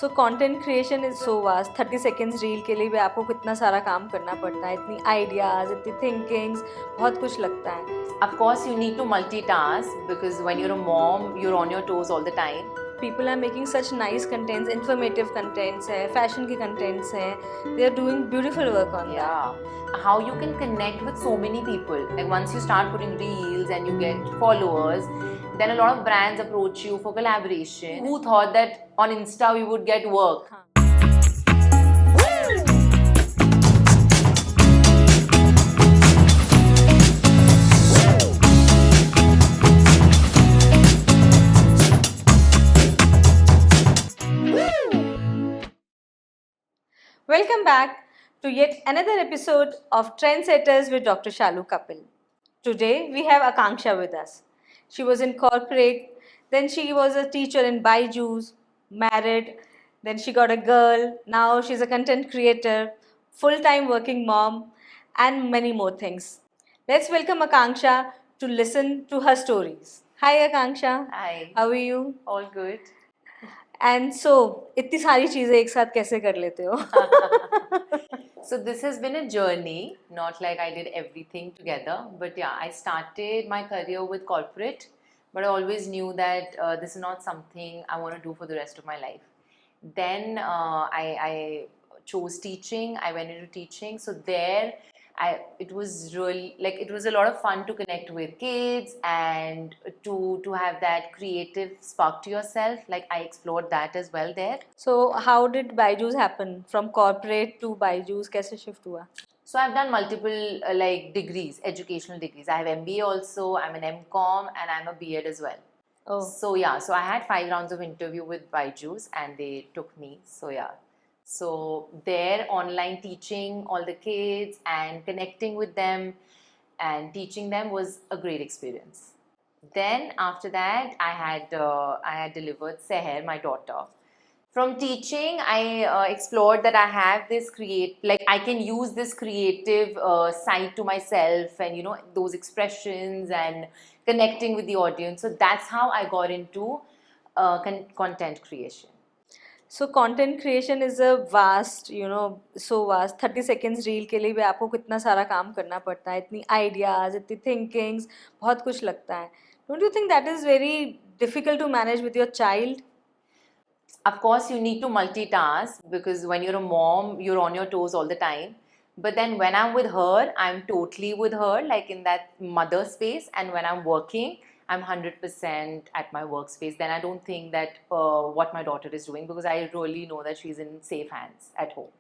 So content creation is so vast 30 seconds reel के लिए भी आपको कितना सारा काम करना पड़ता है, इतनी आइडियाज, इतनी थिंकिंग्स, बहुत कुछ लगता है. Of course, you need to multitask because when you're a mom, you're on your toes all the time. People are making such nice contents, informative contents है, fashion के contents हैं. They are doing beautiful work on that. Yeah. How you can connect with so many people. Like once you start putting reels and you get followers, then a lot of brands approach you for collaboration. Who thought that on Insta we would get work? हाँ. Welcome back to yet another episode of Trendsetters with Dr. Shalu Kapil. Today we have Akanksha with us. She was in corporate, then she was a teacher in Byju's, married, then she got a girl, now she's a content creator, full-time working mom, and many more things. Let's welcome Akanksha to listen to her stories. Hi Akanksha. Hi. How are you? All good. And so, इतनी सारी चीजें एक साथ कैसे कर लेते हो? So this has been a journey, not like I did everything together, but yeah, I started my career with corporate, but I always knew that this is not something I want to do for the rest of my life. Then I chose teaching. I went into teaching. So there, it was really like it was a lot of fun to connect with kids and to have that creative spark to yourself. Like I explored that as well there. So how did Byju's happen? From corporate to Byju's कैसे shift हुआ? So I've done multiple like degrees, educational degrees. I have MBA also. I'm an MCom and I'm a B.Ed as well. Oh. So yeah, so I had 5 rounds of interview with Byju's and they took me. So yeah. So there, online teaching all the kids and connecting with them and teaching them was a great experience. Then after that, I had delivered Seher, my daughter. From teaching, I explored that I have this I can use this creative side to myself, and you know those expressions and connecting with the audience. So that's how I got into content creation. So content creation is a vast, so vast. 30 seconds reel के लिए भी आपको कितना सारा काम करना पड़ता है, इतनी ideas, इतनी thinkings, बहुत कुछ लगता है. Don't you think that is very difficult to manage with your child? Of course, you need to multitask because when you're a mom, you're on your toes all the time. But then when I'm with her, I'm totally with her, like in that mother space. And when I'm working, I'm 100% at my workspace. Then I don't think that what my daughter is doing because I really know that she's in safe hands at home.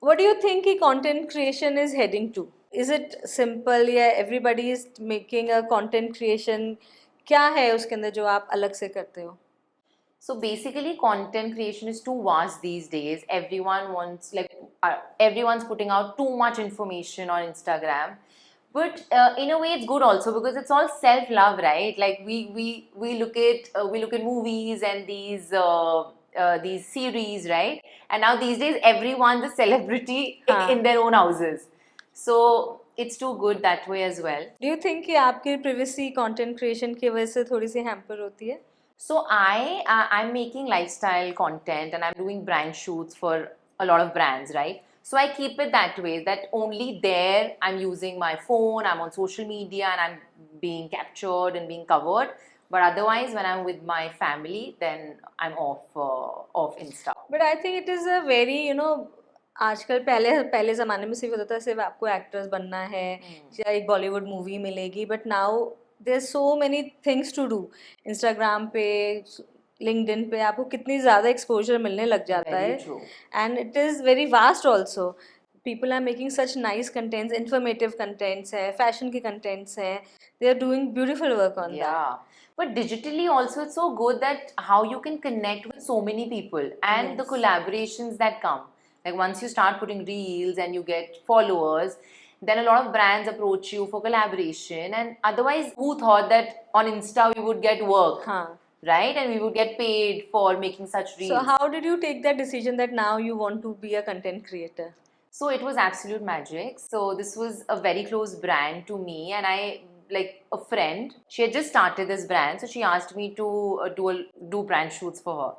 What do you think कि content creation is heading to? Is it simple या everybody is making a content creation? क्या है उसके अंदर जो आप अलग से करते हो? So basically, content creation is too vast these days. Everyone's putting out too much information on Instagram. But in a way, it's good also because it's all self-love, right? Like we look at movies and these series, right? And now these days, everyone's a celebrity in their own houses. So it's too good that way as well. Do you think कि आपकी privacy content creation की वजह से थोड़ी सी hamper होती है? So I'm making lifestyle content and I'm doing brand shoots for a lot of brands, right? So I keep it that way, that only there I'm using my phone, I'm on social media and I'm being captured and being covered. But otherwise, when I'm with my family, then I'm off Insta. But I think it is a very, आजकल पहले ज़माने में सिर्फ होता था सिर्फ आपको actress बनना है या एक बॉलीवुड मूवी मिलेगी, but now there so many things to do. Instagram पे, लिंक्डइन पे आपको कितनी ज़्यादा एक्सपोजर मिलने लग जाता है, and it is very vast also. People are making such nice contents, informative contents है, fashion के contents हैं. They are doing beautiful work on that. Yeah. But digitally also it's so good that how you can connect with so many people and the collaborations that come. Like once you start putting reels and you get followers, then a lot of brands approach you for collaboration. And otherwise, who thought that on Insta we would get work, right? And we would get paid for making such reels. So how did you take that decision that now you want to be a content creator? So it was absolute magic. So this was a very close brand to me, and like a friend, she had just started this brand, so she asked me to do brand shoots for her.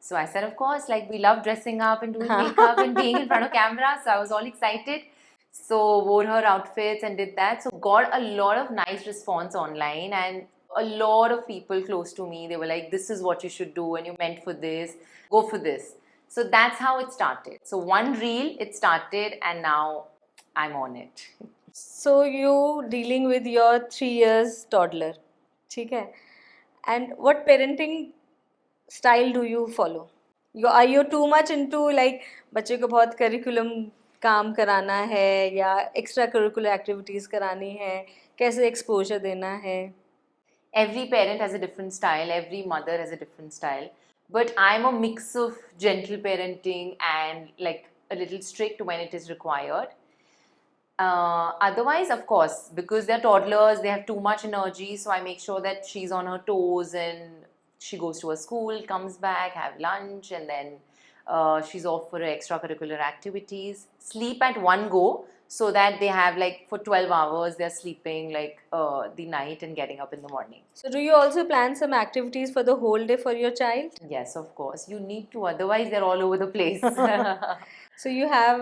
So I said, of course, like we love dressing up and doing makeup and being in front of camera. So I was all excited. So wore her outfits and did that. So got a lot of nice response online, and a lot of people close to me, they were like, this is what you should do and you're meant for this. Go for this. So that's how it started. So one reel, it started, and now I'm on it. So you dealing with your 3 years toddler, ठीक है? And what parenting style do you follow? Are you too much into like बच्चे को बहुत curriculum काम कराना है या extra curricular activities करानी है, कैसे exposure देना है? Every parent has a different style, every mother has a different style. But I'm a mix of gentle parenting and like a little strict when it is required. Otherwise, of course, because they're toddlers, they have too much energy, so I make sure that she's on her toes and she goes to her school, comes back, have lunch, and then she's off for her extracurricular activities. Sleep at one go, so that they have like for 12 hours they're sleeping like the night and getting up in the morning. So do you also plan some activities for the whole day for your child? Yes, of course. You need to, otherwise they're all over the place. So you have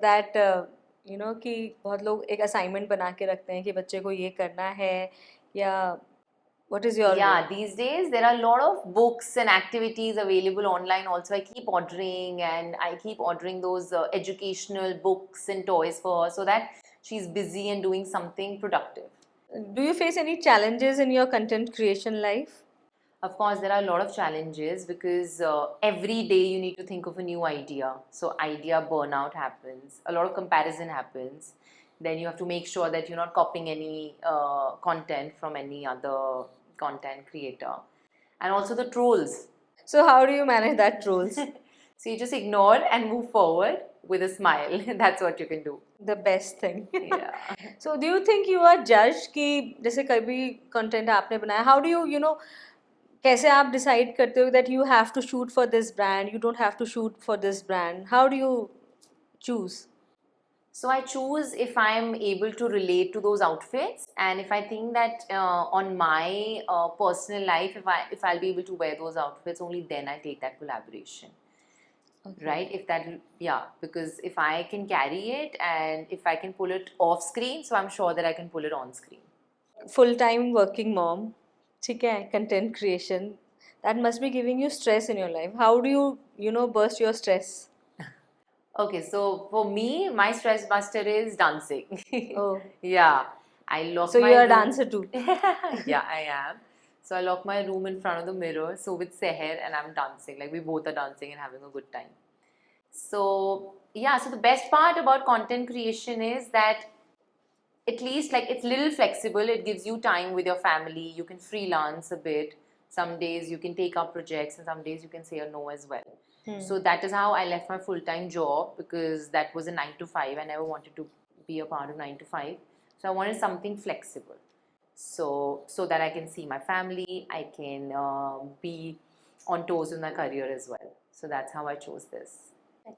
that कि बहुत लोग एक assignment बना के रखते हैं कि बच्चे को ये करना है या what is your Yeah, these days there are a lot of books and activities available online also. I keep ordering, and I keep ordering those educational books and toys for her so that she's busy and doing something productive. Do you face any challenges in your content creation life? Of course, there are a lot of challenges because every day you need to think of a new idea. So, idea burnout happens, a lot of comparison happens. Then you have to make sure that you're not copying any content from any other content creator. And also the trolls. So how do you manage that trolls? So, you just ignore and move forward with a smile. That's what you can do. The best thing. Yeah. So do you think you are judged कि जैसे कभी content आपने बनाया, how do you कैसे आप decide करते हो that you have to shoot for this brand, you don't have to shoot for this brand? How do you choose? So I choose if I'm able to relate to those outfits, and if I think that on my personal life, if I'll be able to wear those outfits, only then I take that collaboration. Okay. Right? If that, yeah, because if I can carry it and if I can pull it off screen, so I'm sure that I can pull it on screen. Full-time working mom, ठीक है, content creation, that must be giving you stress in your life. How do you burst your stress? Okay, so for me, my stress buster is dancing. Oh. Yeah, I lock So my you are a room. dancer too. Yeah, I am. So I lock my room in front of the mirror. So with Seher, and I'm dancing. Like we both are dancing and having a good time. So yeah, so the best part about content creation is that at least like it's little flexible. It gives you time with your family. You can freelance a bit. Some days you can take up projects, and some days you can say a no as well. So that is how I left my full-time job, because that was a 9 to 5. I never wanted to be a part of 9 to 5. So I wanted something flexible. So that I can see my family, I can be on toes with my career as well. So that's how I chose this.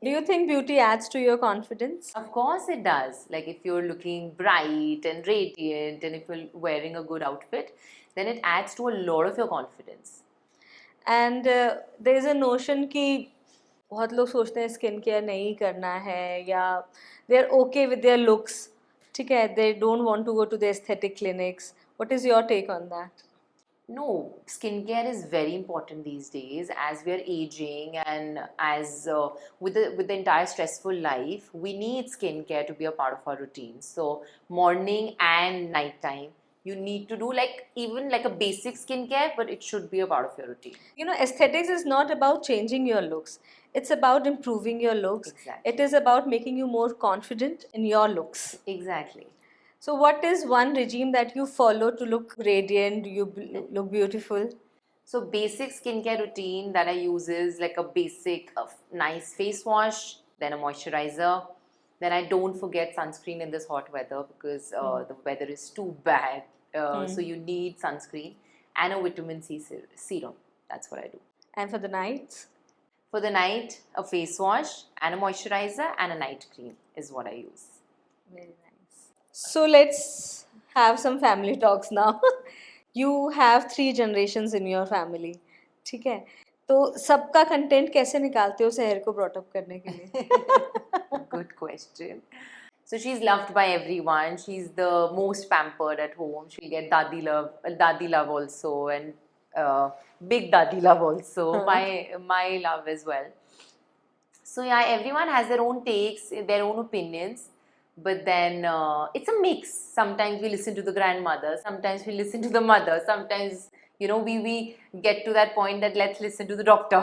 Do you think beauty adds to your confidence? Of course it does. Like if you're looking bright and radiant and if you're wearing a good outfit, then it adds to a lot of your confidence. And there is a notion कि बहुत लोग सोचते हैं skin care नहीं करना है या they are okay with their looks, ठीक है, they don't want to go to the aesthetic clinics. What is your take on that? No, skincare is very important these days as we are aging, and as with the entire stressful life, we need skincare to be a part of our routine. So morning and night time, you need to do like even like a basic skincare, but it should be a part of your routine. Aesthetics is not about changing your looks. It's about improving your looks. Exactly. It is about making you more confident in your looks. Exactly. So what is one regime that you follow to look radiant, look beautiful? So basic skincare routine that I use is like a basic nice face wash, then a moisturizer. Then I don't forget sunscreen in this hot weather, because the weather is too bad. So you need sunscreen and a vitamin C serum. That's what I do. And for the nights? For the night, a face wash and a moisturizer and a night cream is what I use. Very nice. So let's have some family talks now. You have 3 generations in your family, ठीक है? तो सबका content कैसे निकालते हो शहर को brought up करने के लिए? Good question. So she's loved by everyone. She's the most pampered at home. She'll get dadi love also, and big dadi love also. Huh. My love as well. So yeah, everyone has their own takes, their own opinions. But then it's a mix. Sometimes we listen to the grandmother. Sometimes we listen to the mother. Sometimes we get to that point that let's listen to the doctor.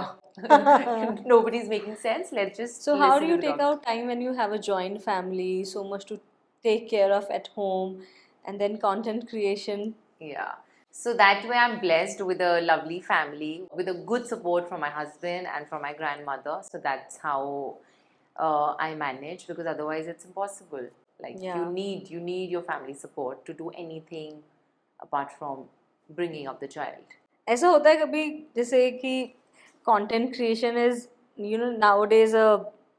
Nobody's making sense. Let's just So listen how do to you the take doctor. out time when you have a joint family, so much to take care of at home, and then content creation? Yeah. So that way I'm blessed with a lovely family, with a good support from my husband and from my grandmother. So that's how I manage, because otherwise it's impossible. Like Yeah. you need your family support to do anything apart from bringing up the child. ऐसा होता है कभी जैसे कि content creation is nowadays a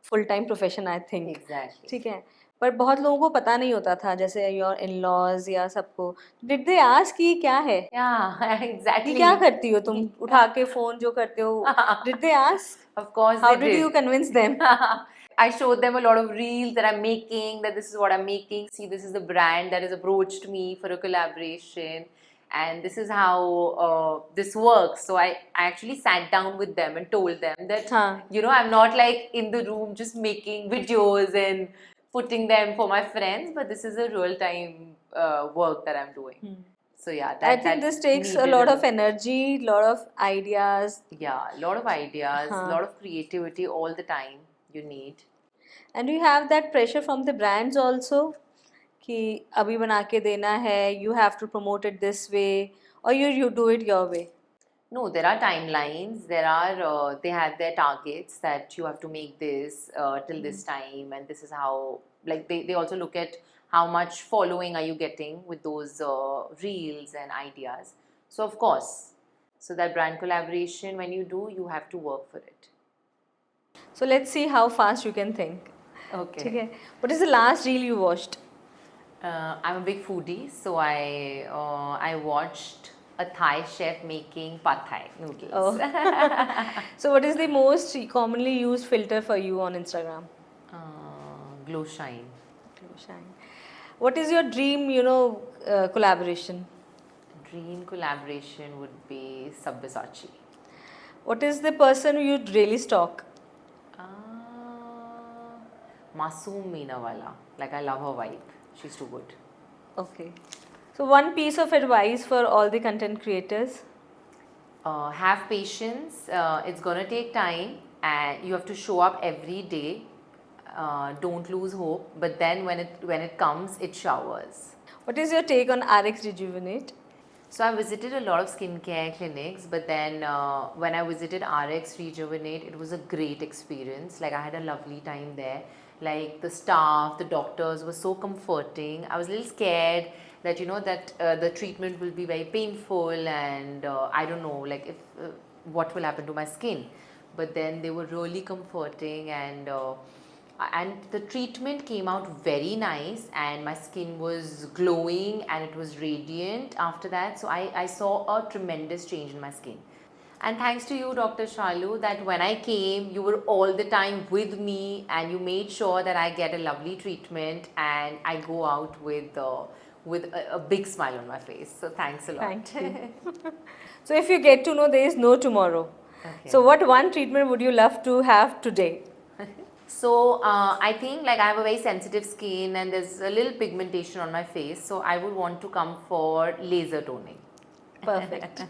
full time profession I think, Exactly. ठीक है, पर बहुत लोगों को पता नहीं होता था, जैसे योर इन लॉज या सबको डिड दे आस्क कि क्या है, Yeah, कि exactly. क्या करती हो तुम उठा के फोन जो करते हो, did they ask Of course how they did did. You convince them? I showed them a lot of reels that I'm making, that this is what I'm making. See, this is the brand that has approached me for a collaboration, and this is how this works. So I actually sat down with them and told them that, हाँ. I'm not like in the room just making videos and putting them for my friends, but this is a real time work that I'm doing. So yeah, I think that this takes a needed lot of energy, lot of ideas, yeah, a lot of ideas, a हाँ. lot of creativity all the time you need. And you have that pressure from the brands also कि अभी बना के देना है, you have to promote it this way, or you do it your way. No, there are timelines. There are they have their targets that you have to make this till this time, and this is how. Like they also look at how much following are you getting with those reels and ideas. So of course, so that brand collaboration, when you do, you have to work for it. So let's see how fast you can think. Okay. ठीक है. What is the last reel you watched? I'm a big foodie, so I watched a Thai chef making pad Thai noodles. Oh. So what is the most commonly used filter for you on Instagram? Glow Shine. Shine. What is your dream, collaboration? Dream collaboration would be Sabyasachi. What is the person you'd really stalk? Masoom Meenawala. Like I love her vibe. She's too good. Okay. So one piece of advice for all the content creators. Have patience. It's gonna take time, and you have to show up every day. Don't lose hope. But then when it comes, it showers. What is your take on RX Rejuvenate? So I visited a lot of skincare clinics, but then when I visited RX Rejuvenate, it was a great experience. Like I had a lovely time there. Like the staff, the doctors were so comforting. I was a little scared that the treatment will be very painful, and I don't know like if what will happen to my skin. But then they were really comforting, and the treatment came out very nice, and my skin was glowing and it was radiant after that. So I saw a tremendous change in my skin. And thanks to you, Dr. Shalu, that when I came, you were all the time with me, and you made sure that I get a lovely treatment and I go out with a big smile on my face. So thanks a lot. Thank you. So if you get to know there is no tomorrow, Okay. so what one treatment would you love to have today? So I think like I have a very sensitive skin and there's a little pigmentation on my face. So I would want to come for laser toning. Perfect.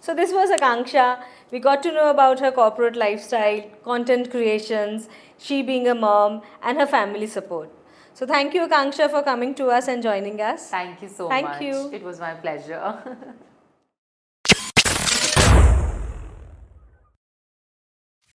So this was Akanksha. We got to know about her corporate lifestyle, content creations, she being a mom, and her family support. So thank you, Akanksha, for coming to us and joining us. Thank you so Thank much. you. It was my pleasure.